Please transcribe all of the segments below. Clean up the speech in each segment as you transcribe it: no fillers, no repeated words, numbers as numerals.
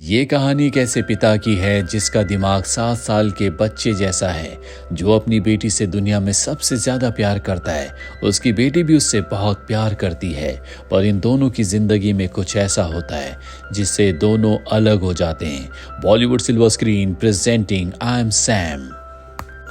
ये कहानी एक ऐसे पिता की है जिसका दिमाग 7 साल के बच्चे जैसा है, जो अपनी बेटी से दुनिया में सबसे ज्यादा प्यार करता है। उसकी बेटी भी उससे बहुत प्यार करती है, पर इन दोनों की जिंदगी में कुछ ऐसा होता है जिससे दोनों अलग हो जाते हैं। Bollywood silver screen presenting I am Sam.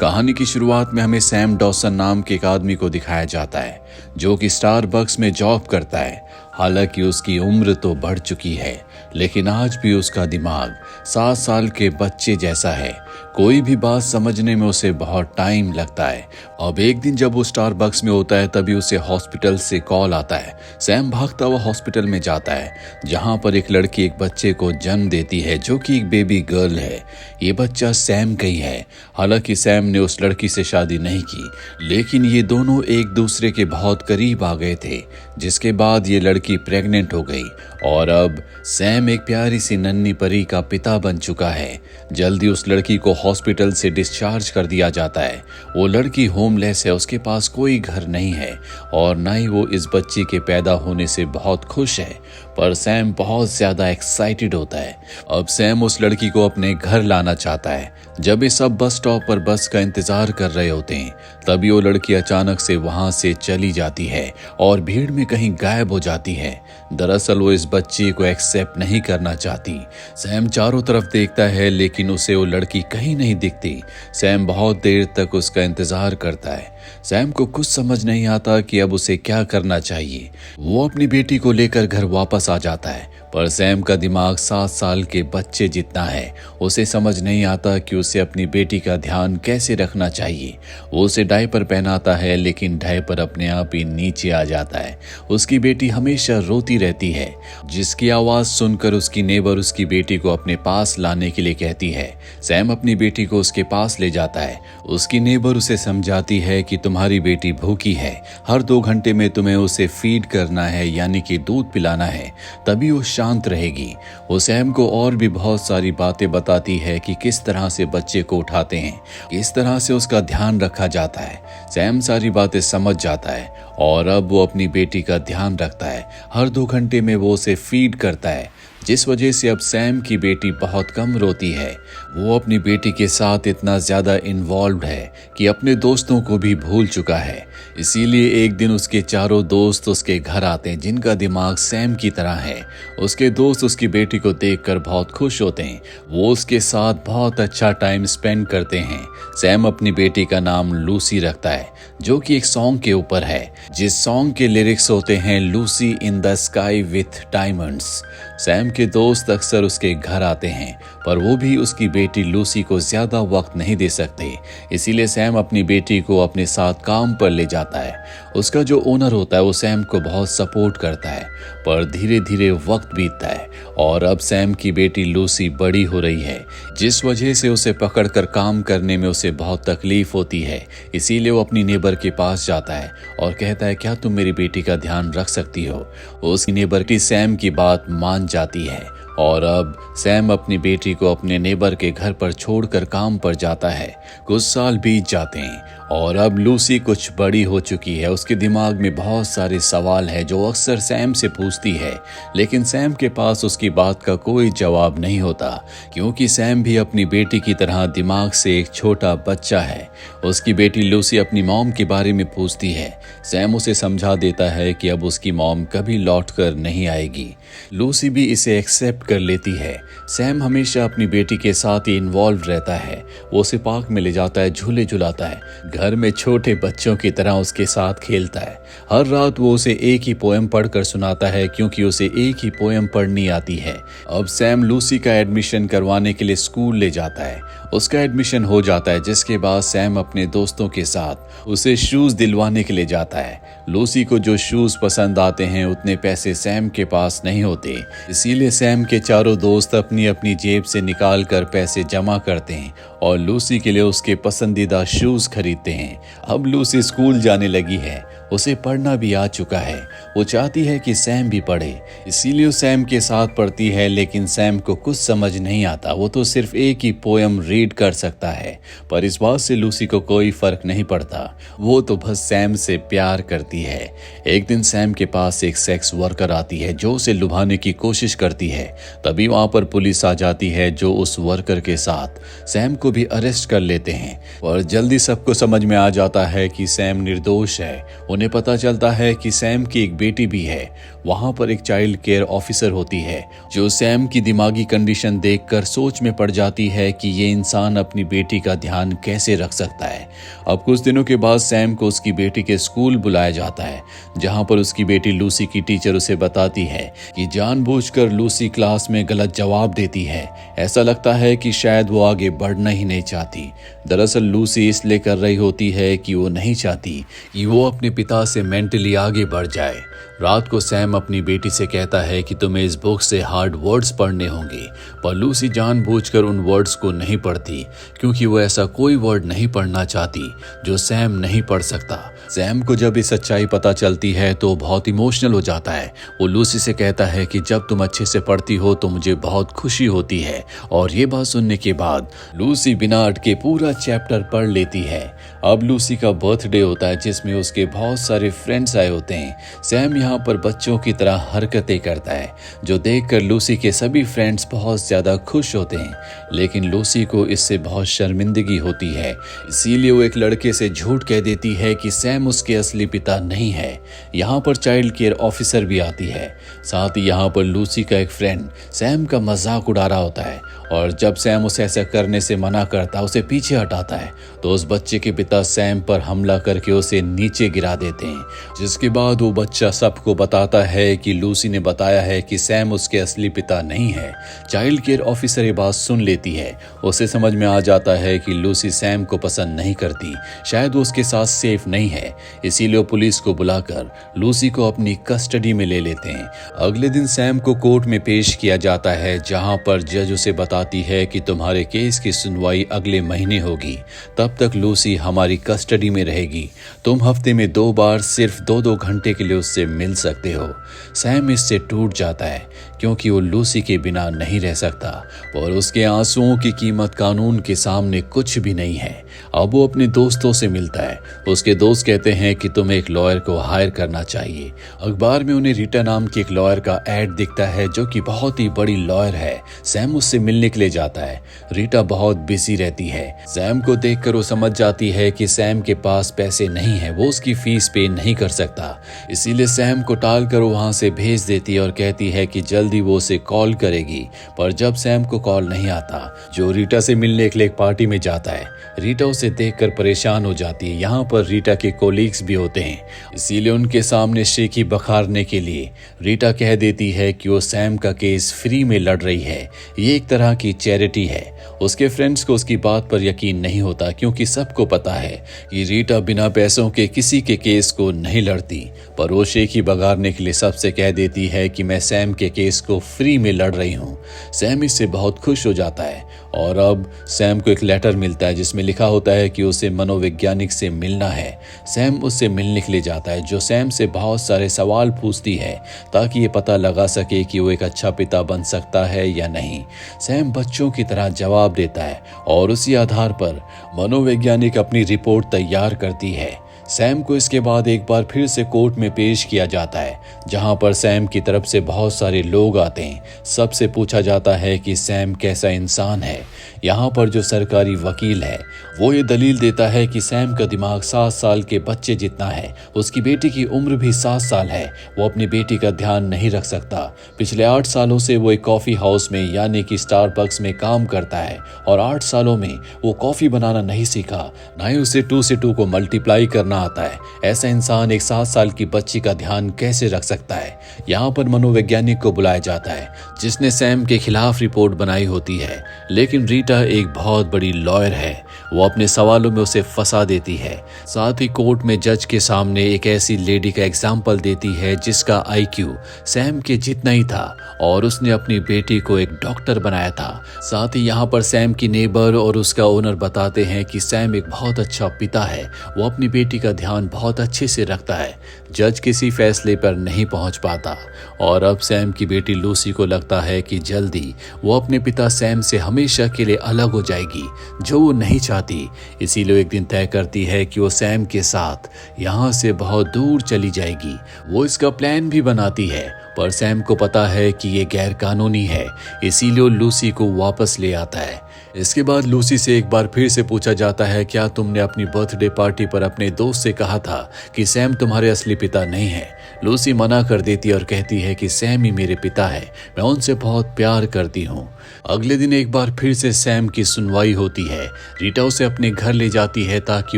कहानी की शुरुआत में हमें सैम डॉसन नाम के एक आदमी को दिखाया जाता है, जो कि स्टारबक्स में जॉब करता है। हालांकि उसकी उम्र तो बढ़ चुकी है, लेकिन आज भी उसका दिमाग 7 साल के बच्चे जैसा है। कोई भी बात समझने में उसे बहुत टाइम लगता है। अब एक दिन जब वो स्टारबक्स में होता है, तभी उसे हॉस्पिटल से कॉल आता है। सैम भागता हुआ हॉस्पिटल में जाता है, जहां पर एक लड़की एक बच्चे को जन्म देती है, जो कि एक बेबी गर्ल है। ये बच्चा सैम का ही है। हालांकि सैम ने उस लड़की से शादी नहीं की, लेकिन ये दोनों एक दूसरे के बहुत करीब आ गए थे, जिसके बाद ये लड़की प्रेग्नेंट हो गई और अब सैम एक प्यारी सी नन्ही परी का पिता बन चुका है। जल्दी उस लड़की को हॉस्पिटल से डिस्चार्ज कर दिया जाता है। वो लड़की होमलेस है, उसके पास कोई घर नहीं है और ना ही वो इस बच्ची के पैदा होने से बहुत खुश है। पर सैम बहुत ज्यादा एक्साइटेड होता है। अब सैम उस लड़की को अपने घर लाना चाहता है। जब ये सब बस स्टॉप पर बस का इंतजार कर रहे होते हैं, तभी वो लड़की अचानक से वहां से चली जाती है और भीड़ में कहीं गायब हो जाती है। दरअसल वो इस बच्ची को एक्सेप्ट नहीं करना चाहती। सैम चारों तरफ देखता है, लेकिन उसे वो लड़की कहीं नहीं दिखती। सैम बहुत देर तक उसका इंतजार करता है। सैम को कुछ समझ नहीं आता कि अब उसे क्या करना चाहिए। वो अपनी बेटी को लेकर घर वापस आ जाता है, पर सैम का दिमाग 7 साल के बच्चे जितना है। उसे समझ नहीं आता कि उसे अपनी बेटी का ध्यान कैसे रखना चाहिए। वो उसे डायपर पहनाता है, लेकिन डायपर अपने आप ही नीचे आ जाता है। उसकी बेटी हमेशा रोती रहती है, जिसकी आवाज सुनकर उसकी नेबर उसकी बेटी को अपने पास लाने के लिए कहती है। सैम अपनी बेटी को उसके पास ले जाता है। उसकी नेबर उसे समझाती है कि तुम्हारी बेटी भूखी है, हर 2 घंटे में तुम्हें उसे फीड करना है, यानी कि दूध पिलाना है, तभी वो शांत रहेगी। वो सैम को और भी बहुत सारी बातें बताती है कि किस तरह से बच्चे को उठाते हैं, किस तरह से उसका ध्यान रखा जाता है। सैम सारी बातें समझ जाता है और अब वो अपनी बेटी का ध्यान रखता है। हर 2 घंटे में वो उसे फीड करता है, जिस वजह से अब सैम की बेटी बहुत कम रोती है। वो अपनी बेटी के साथ इतना ज्यादा इन्वॉल्व्ड है कि अपने दोस्तों को भी भूल चुका है। इसीलिए एक दिन उसके चारों दोस्त उसके घर आते हैं, जिनका दिमाग सैम की तरह है। उसके दोस्त उसकी बेटी को देखकर बहुत खुश होते हैं। वो उसके साथ बहुत अच्छा टाइम स्पेंड करते हैं। सैम अपनी बेटी का नाम लूसी रखता है, जो कि एक सॉन्ग के ऊपर है, जिस सॉन्ग के लिरिक्स होते हैं Lucy in the sky with diamonds. Sam के दोस्त अक्सर उसके घर आते हैं, पर वो भी उसकी बेटी लूसी को ज्यादा वक्त नहीं दे सकते। इसीलिए सैम अपनी बेटी को अपने साथ काम पर ले जाता है। उसका जो ओनर होता है वो सैम को बहुत सपोर्ट करता है, पर धीरे धीरे वक्त बीतता है और अब सैम की बेटी लूसी बड़ी हो रही है, जिस वजह से उसे पकड़कर काम करने में उसे बहुत तकलीफ होती है। इसीलिए वो अपनी नेबर के पास जाता है और कहता है, क्या तुम मेरी बेटी का ध्यान रख सकती हो? उसकी नेबर की सैम की बात मान जाती है और अब सैम अपनी बेटी को अपने नेबर के घर पर छोड़कर काम पर जाता है। कुछ साल बीत जाते हैं और अब लूसी कुछ बड़ी हो चुकी है। उसके दिमाग में बहुत सारे सवाल हैं जो अक्सर सैम से पूछती है, लेकिन सैम के पास उसकी बात का कोई जवाब नहीं होता, क्योंकि सैम भी अपनी बेटी की तरह दिमाग से एक छोटा बच्चा है। उसकी बेटी लूसी अपनी मॉम के बारे में पूछती है। सैम उसे समझा देता है कि अब उसकी मॉम कभी लौट कर नहीं आएगी। लूसी भी इसे एक्सेप्ट कर लेती है। सैम हमेशा अपनी बेटी के साथ ही इन्वॉल्व रहता है। वो उसे पार्क में ले जाता है, झूले झुलाता है, घर में छोटे बच्चों की तरह उसके साथ खेलता है। हर रात वो उसे एक ही पोएम पढ़कर सुनाता है, क्योंकि उसे एक ही पोएम पढ़नी आती है। अब सैम लूसी का एडमिशन करवाने के लिए स्कूल ले जाता है। उसका एडमिशन हो जाता है, जिसके बाद सैम अपने दोस्तों के साथ उसे शूज दिलवाने के लिए जाता है। लूसी को जो शूज पसंद आते हैं, उतने पैसे सैम के पास नहीं होते। इसीलिए सैम के चारों दोस्त अपनी अपनी जेब से निकाल कर पैसे जमा करते हैं और लूसी के लिए उसके पसंदीदा शूज खरीदते हैं। अब लूसी स्कूल जाने लगी है, उसे पढ़ना भी आ चुका है, वो चाहती है कि सैम भी पढ़े, इसीलिए वो सैम के साथ पढ़ती है। लेकिन सैम को कुछ समझ नहीं आता, वो तो सिर्फ एक ही पोयम रीड कर सकता है। पर इस बात से लूसी को कोई फर्क नहीं पड़ता, वो तो बस सैम से प्यार करती है। एक दिन सैम के पास एक सेक्स वर्कर आती है जो उसे लुभाने की कोशिश करती है। तभी वहां पर पुलिस आ जाती है जो उस वर्कर के साथ सैम को भी अरेस्ट कर लेते हैं। और जल्दी सबको समझ में आ जाता है कि सैम निर्दोष है। उन्हें पता चलता है कि सैम की एक बेटी भी है। वहां पर एक चाइल्ड केयर ऑफिसर होती है जो सैम की दिमागी कंडीशन देखकर सोच में पड़ जाती है कि ये इंसान अपनी बेटी का ध्यान कैसे रख सकता है। अब कुछ दिनों के बाद सैम को उसकी बेटी के स्कूल बुलाया जाता है, जहां पर उसकी बेटी लूसी की टीचर उसे बताती है कि जानबूझकर लूसी क्लास में गलत जवाब देती है। ऐसा लगता है कि शायद वो आगे बढ़ना ही नहीं चाहती। दरअसल लूसी इसलिए कर रही होती है कि वो नहीं चाहती कि वो अपने पिता से मेंटली आगे बढ़ जाए। रात को सैम अपनी बेटी से कहता है कि तुम्हें इस बुक से हार्ड वर्ड्स पढ़ने होंगे, पर लूसी जानबूझकर उन वर्ड्स को नहीं पढ़ती क्योंकि वो ऐसा कोई वर्ड नहीं पढ़ना चाहती जो सैम नहीं पढ़ सकता। सैम को जब ये सच्चाई पता चलती है तो बहुत इमोशनल हो जाता है। वो लूसी से कहता है कि जब तुम अच्छे से पढ़ती हो तो मुझे बहुत खुशी होती है। और ये बात सुनने के बाद लूसी बिना अटके पूरा चैप्टर पढ़ लेती है। अब लूसी का बर्थडे होता है जिसमें उसके बहुत सारे फ्रेंड्स आए होते हैं। सैम यहाँ पर बच्चों की तरह हरकतें करता है जो देखकर लूसी के सभी फ्रेंड्स बहुत ज्यादा खुश होते हैं। लेकिन लूसी को इससे बहुत शर्मिंदगी होती है, इसीलिए वो एक लड़के से झूठ कह देती है कि सैम उसके असली पिता नहीं है। यहाँ पर चाइल्ड केयर ऑफिसर भी आती है। साथ ही यहाँ पर लूसी का एक फ्रेंड सैम का मजाक उड़ा रहा होता है और जब सैम उसे ऐसा करने से मना करता उसे पीछे हटाता है तो उस बच्चे के पिता सैम पर हमला करके उसे नीचे गिरा देते हैं। जिसके बाद वो बच्चा सबको बताता है कि लूसी ने बताया है कि सैम उसके असली पिता नहीं है। चाइल्ड केयर ऑफिसर ये बात सुन लेती है। उसे समझ में आ जाता है कि लूसी सैम को पसंद नहीं करती, शायद वो उसके साथ सेफ नहीं है। इसीलिए पुलिस को बुलाकर लूसी को अपनी कस्टडी में ले लेते हैं। अगले दिन सैम को कोर्ट में पेश किया जाता है, जहां पर जज उसे बताती है कि तुम्हारे केस की सुनवाई अगले महीने होगी, तब तक लूसी हमारी कस्टडी में रहेगी। तुम हफ्ते में 2 बार सिर्फ 2-2 घंटे के लिए उससे मिल सकते हो। सैम इससे टूट जाता है क्योंकि वो लूसी के बिना नहीं रह सकता और उसके आंसुओं की कीमत कानून के सामने कुछ भी नहीं है। अब वो अपने दोस्तों से मिलता है। उसके दोस्त कहते हैं कि तुम्हें एक लॉयर को हायर करना चाहिए। अखबार में उन्हें रीटा नाम की एक लॉयर का एड दिखता है जो कि बहुत ही बड़ी लॉयर है। सैम उससे मिलने के लिए जाता है। रीटा बहुत बिजी रहती है। सैम को देखकर वो समझ जाती है कि सैम के पास पैसे नहीं है, वो उसकी फीस पे नहीं कर सकता। इसीलिए सैम को टाल कर वहां से भेज देती है और कहती है कि जल्दी वो उसे कॉल करेगी। पर जब सैम को कॉल नहीं आता, जो रीटा से मिलने के लिए एक पार्टी में जाता है, रीटा उसे देखकर परेशान हो जाती है। यहाँ पर रीटा के कोलीग्स भी होते हैं, इसीलिए उनके सामने शेखी बखारने के लिए रीटा कह देती है कि वो सैम का केस फ्री में लड़ रही है, ये एक तरह की चैरिटी है। उसके फ्रेंड्स को उसकी बात पर यकीन नहीं होता क्योंकि सबको पता है कि रीटा बिना पैसों के किसी के केस को नहीं लड़ती। पर वो शेखी बगाड़ने के लिए सबसे कह देती है कि मैं सैम के केस को फ्री में लड़ रही हूँ। सैम इससे बहुत खुश हो जाता है और अब सैम को एक लेटर मिलता है जिसमें लिखा होता है कि उसे मनोवैज्ञानिक से मिलना है। सैम उससे मिलने के लिए जाता है जो सैम से बहुत सारे सवाल पूछती है ताकि ये पता लगा सके कि वो एक अच्छा पिता बन सकता है या नहीं। सैम बच्चों की तरह जवाब देता है और उसी आधार पर मनोवैज्ञानिक अपनी रिपोर्ट तैयार करती है। सैम को इसके बाद एक बार फिर से कोर्ट में पेश किया जाता है, जहां पर सैम की तरफ से बहुत सारे लोग आते हैं। सबसे पूछा जाता है कि सैम कैसा इंसान है। यहाँ पर जो सरकारी वकील है वो ये दलील देता है कि सैम का दिमाग 7 साल के बच्चे जितना है, उसकी बेटी की उम्र भी 7 साल है, वो अपनी बेटी का ध्यान नहीं रख सकता। पिछले 8 सालों से वो एक कॉफी हाउस में यानी कि स्टारबक्स में काम करता है और 8 सालों में वो कॉफी बनाना नहीं सीखा, ना ही उसे 2 से 2 को मल्टीप्लाई करना आता है। ऐसा इंसान एक 7 साल की बच्ची का ध्यान कैसे रख सकता है। यहाँ पर मनोवैज्ञानिक को बुलाया जाता है जिसने सैम के खिलाफ रिपोर्ट बनाई होती है, लेकिन रीटा एक बहुत बड़ी लॉयर है वो अपने सवालों में उसे फंसा देती है। साथ ही कोर्ट में जज के सामने एक ऐसी लेडी का एग्जाम्पल देती है जिसका आईक्यू सैम के जितना ही था और उसने अपनी बेटी को एक डॉक्टर बनाया था। साथ ही यहाँ पर सैम की नेबर और उसका ओनर बताते हैं कि सैम एक बहुत अच्छा पिता है, वो अपनी बेटी का ध्यान बहुत अच्छे से रखता है। जज किसी फैसले पर नहीं पहुंच पाता और अब सैम की बेटी लूसी को लगता है कि जल्दी वो अपने पिता सैम से हमेशा के लिए अलग हो जाएगी, जो वो नहीं चाहती। इसीलिए एक दिन तय करती है कि वो सैम के साथ यहाँ से बहुत दूर चली जाएगी। वो इसका प्लान भी बनाती है, पर सैम को पता है कि ये गैर कानूनी है, इसीलिए वो लूसी को वापस ले आता है। इसके बाद लूसी से एक बार फिर से पूछा जाता है, क्या तुमने अपनी बर्थडे पार्टी पर अपने दोस्त से कहा था कि सैम तुम्हारे असली पिता नहीं है? लूसी मना कर देती है और कहती है कि सैम ही मेरे पिता है, मैं उनसे बहुत प्यार करती हूँ। अगले दिन एक बार फिर से सैम की सुनवाई होती है। रीटा उसे अपने घर ले जाती है ताकि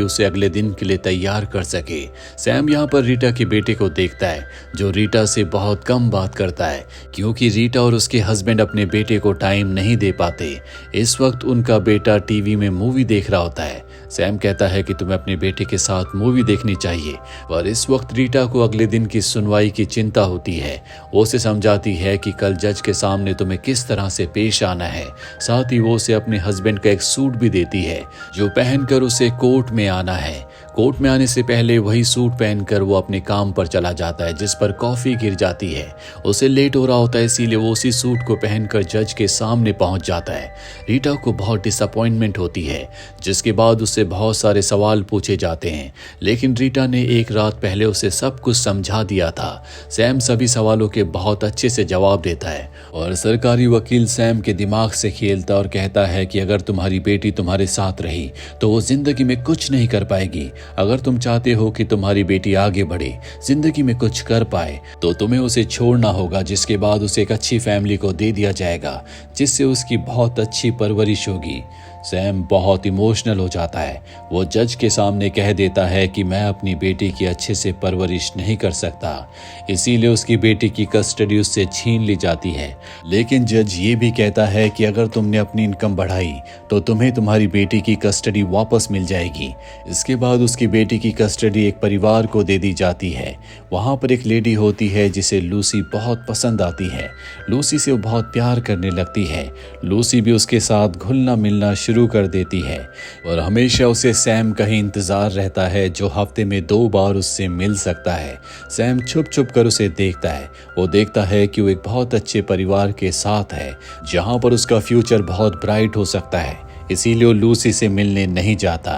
उसे अगले दिन के लिए तैयार कर सके। सैम यहाँ पर रीटा के बेटे को देखता है, जो रीटा से बहुत कम बात करता है क्योंकि रीटा और उसके हस्बैंड अपने बेटे को टाइम नहीं दे पाते। इस वक्त उनका बेटा टीवी में मूवी देख रहा होता है। सैम कहता है कि तुम्हें अपने बेटे के साथ मूवी देखनी चाहिए, पर इस वक्त रीटा को अगले दिन की सुनवाई की चिंता होती है। वो उसे समझाती है कि कल जज के सामने तुम्हें किस तरह से पेश आना है। साथ ही वो उसे अपने हस्बैंड का एक सूट भी देती है जो पहनकर उसे कोर्ट में आना है। कोर्ट में आने से पहले वही सूट पहनकर वो अपने काम पर चला जाता है, जिस पर कॉफी गिर जाती है। उसे लेट हो रहा होता है, इसीलिए वो उसी सूट को पहनकर जज के सामने पहुंच जाता है। रीटा को बहुत डिसअपॉइंटमेंट होती है, जिसके बाद उससे बहुत सारे सवाल पूछे जाते हैं, लेकिन रीटा ने एक रात पहले उसे सब कुछ समझा दिया था। सैम सभी सवालों के बहुत अच्छे से जवाब देता है और सरकारी वकील सैम के दिमाग से खेलता और कहता है कि अगर तुम्हारी बेटी तुम्हारे साथ रही तो वो जिंदगी में कुछ नहीं कर पाएगी। अगर तुम चाहते हो कि तुम्हारी बेटी आगे बढ़े, जिंदगी में कुछ कर पाए, तो तुम्हें उसे छोड़ना होगा, जिसके बाद उसे एक अच्छी फैमिली को दे दिया जाएगा जिससे उसकी बहुत अच्छी परवरिश होगी। सैम बहुत इमोशनल हो जाता है। वो जज के सामने कह देता है कि मैं अपनी बेटी की अच्छे से परवरिश नहीं कर सकता, इसीलिए उसकी बेटी की कस्टडी उससे छीन ली जाती है। लेकिन जज ये भी कहता है कि अगर तुमने अपनी इनकम बढ़ाई तो तुम्हें तुम्हारी बेटी की कस्टडी वापस मिल जाएगी। इसके बाद उसकी बेटी की कस्टडी एक परिवार को दे दी जाती है। वहाँ पर एक लेडी होती है जिसे लूसी बहुत पसंद आती है। लूसी से वो बहुत प्यार करने लगती है। लूसी भी उसके साथ घुलना मिलना शुरू कर देती है और हमेशा उसे सैम का ही इंतजार रहता है, जो हफ्ते में 2 बार उससे मिल सकता है। सैम छुप छुप कर उसे देखता है। वो देखता है कि वो एक बहुत अच्छे परिवार के साथ है, जहां पर उसका फ्यूचर बहुत ब्राइट हो सकता है। इसीलिए वो लूसी से मिलने नहीं जाता।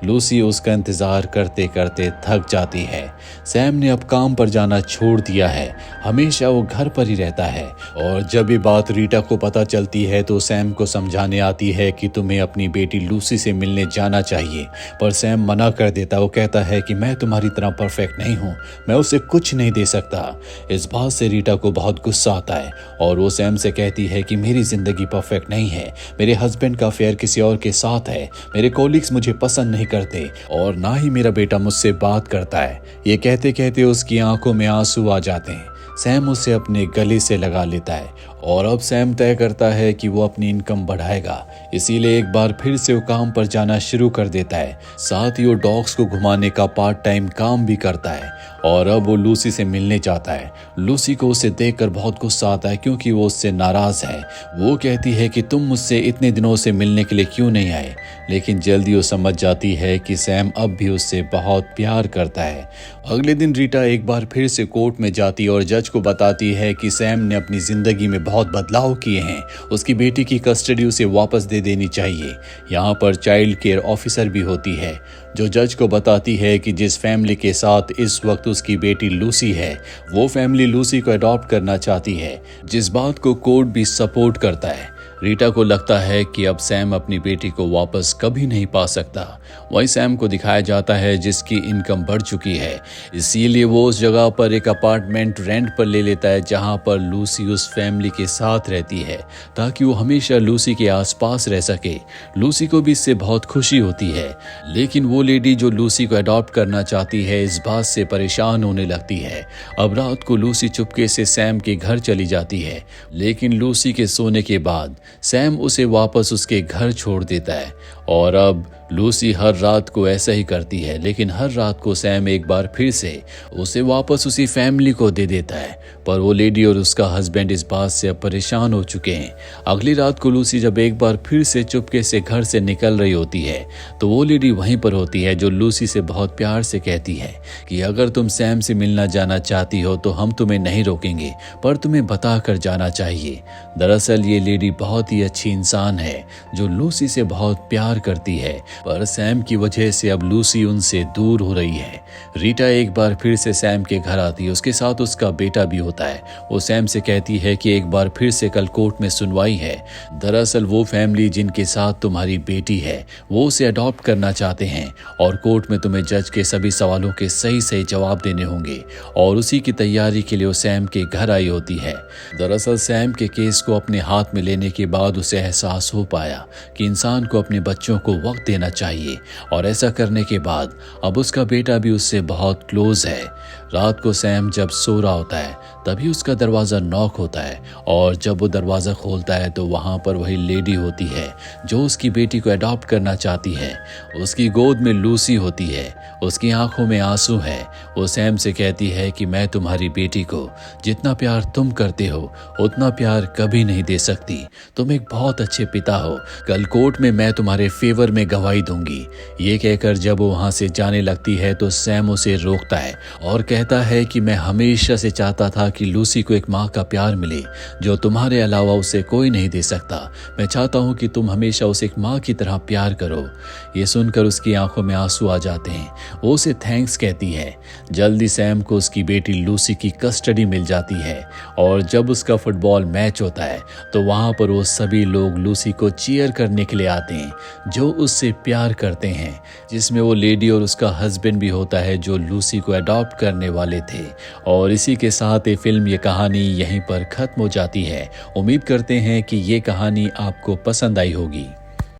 लूसी उसका इंतजार करते करते थक जाती है। सैम ने अब काम पर जाना छोड़ दिया है, हमेशा वो घर पर ही रहता है। और जब ये बात रीटा को पता चलती है तो सैम को समझाने आती है कि तुम्हें अपनी बेटी लूसी से मिलने जाना चाहिए, पर सैम मना कर देता। वो कहता है कि मैं तुम्हारी तरह परफेक्ट नहीं हूँ, मैं उसे कुछ नहीं दे सकता। इस बात से रीटा को बहुत गुस्सा आता है और वो सैम से कहती है कि मेरी जिंदगी परफेक्ट नहीं है, मेरे हस्बैंड का अफेयर किसी और के साथ है, मेरे कॉलीग्स मुझे पसंद नहीं करते और ना ही मेरा बेटा मुझसे बात करता है। ये कहते कहते उसकी आंखों में आंसू आ जाते हैं। सैम उसे अपने गले से लगा लेता है और अब सैम तय करता है कि वो अपनी इनकम बढ़ाएगा, इसीलिए एक बार फिर से वो काम पर जाना शुरू कर देता है। साथ ही वो डॉग्स को घुमाने का पार्ट टाइम काम भी करता है और अब वो लूसी से मिलने जाता है। लूसी को उसे देखकर बहुत गुस्सा आता है क्योंकि वो उससे नाराज है। वो कहती है कि तुम मुझसे इतने दिनों से मिलने के लिए क्यों नहीं आए, लेकिन जल्दी वो समझ जाती है कि सैम अब भी उससे बहुत प्यार करता है। अगले दिन रीटा एक बार फिर से कोर्ट में जाती और जज को बताती है कि सैम ने अपनी जिंदगी में बहुत बदलाव किए हैं, उसकी बेटी की कस्टडी उसे वापस दे देनी चाहिए। यहाँ पर चाइल्ड केयर ऑफिसर भी होती है जो जज को बताती है कि जिस फैमिली के साथ इस वक्त उसकी बेटी लूसी है, वो फैमिली लूसी को अडॉप्ट करना चाहती है, जिस बात को कोर्ट भी सपोर्ट करता है। रीटा को लगता है कि अब सैम अपनी बेटी को वापस कभी नहीं पा सकता। वहीं सैम को दिखाया जाता है जिसकी इनकम बढ़ चुकी है, इसीलिए वो उस जगह पर एक अपार्टमेंट रेंट पर ले लेता है जहां पर लूसी उस फैमिली के साथ रहती है, ताकि वो हमेशा लूसी के आसपास रह सके। लूसी को भी इससे बहुत खुशी होती है, लेकिन वो लेडी जो लूसी को अडॉप्ट करना चाहती है इस बात से परेशान होने लगती है। अब रात को लूसी चुपके से सैम के घर चली जाती है, लेकिन लूसी के सोने के बाद सैम उसे वापस उसके घर छोड़ देता है और अब लूसी हर रात को ऐसा ही करती है, लेकिन हर रात को सैम एक बार फिर से उसे वापस उसी फैमिली को दे देता है। पर वो लेडी और उसका हस्बैंड इस बात से अब परेशान हो चुके हैं। अगली रात को लूसी जब एक बार फिर से चुपके से घर से निकल रही होती है तो वो लेडी वहीं पर होती है जो लूसी से बहुत प्यार से कहती है कि अगर तुम सैम से मिलना जाना चाहती हो तो हम तुम्हें नहीं रोकेंगे, पर तुम्हें बता कर जाना चाहिए। दरअसल ये लेडी बहुत ही अच्छी इंसान है जो लूसी से बहुत प्यार करती है, पर सैम की वजह से अब लूसी उनसे दूर हो रही है। रीटा एक बार फिर से सैम के घर आती है, उसके साथ उसका बेटा भी होता है। वो सैम से कहती है कि एक बार फिर से कल कोर्ट में सुनवाई है। दरअसल वो फैमिली जिनके साथ तुम्हारी बेटी है वो उसे अडॉप्ट करना चाहते हैं और कोर्ट में तुम्हें जज के सभी सवालों के सही सही जवाब देने होंगे, और उसी की तैयारी के लिए वो सैम के घर आई होती है। दरअसल सैम के केस को अपने हाथ में लेने के बाद उसे एहसास हो पाया कि इंसान को अपने बच्चों को वक्त देना चाहिए, और ऐसा करने के बाद अब उसका बेटा भी उससे बहुत क्लोज है। रात को सैम जब सो रहा होता है तभी उसका दरवाज़ा नॉक होता है, और जब वो दरवाज़ा खोलता है तो वहाँ पर वही लेडी होती है जो उसकी बेटी को अडॉप्ट करना चाहती है। उसकी गोद में लूसी होती है, उसकी आंखों में आंसू है। वो सैम से कहती है कि मैं तुम्हारी बेटी को जितना प्यार तुम करते हो उतना प्यार कभी नहीं दे सकती। तुम एक बहुत अच्छे पिता हो, कल कोर्ट में मैं तुम्हारे फेवर में गवाही दूंगी। ये कहकर जब वो वहाँ से जाने लगती है तो सैम उसे रोकता है और कहता है कि मैं हमेशा से चाहता था कि लूसी को एक माँ का प्यार मिले जो तुम्हारे अलावा उसे कोई नहीं दे सकता। मैं चाहता हूँ कि तुम हमेशा उसे एक माँ की तरह प्यार करो। ये सुनकर उसकी आंखों में आंसू आ जाते हैं। वो उसे थैंक्स कहती है। जल्दी सैम को उसकी बेटी लूसी की कस्टडी मिल जाती है, और जब उसका फुटबॉल मैच होता है तो वहाँ पर वो सभी लोग लूसी को चीयर करने के लिए आते हैं जो उससे प्यार करते हैं, जिसमें वो लेडी और उसका हस्बैंड भी होता है जो लूसी को अडॉप्ट करने वाले थे। और इसी के साथ ये फिल्म, ये कहानी यहीं पर खत्म हो जाती है। उम्मीद करते हैं कि ये कहानी आपको पसंद आई होगी।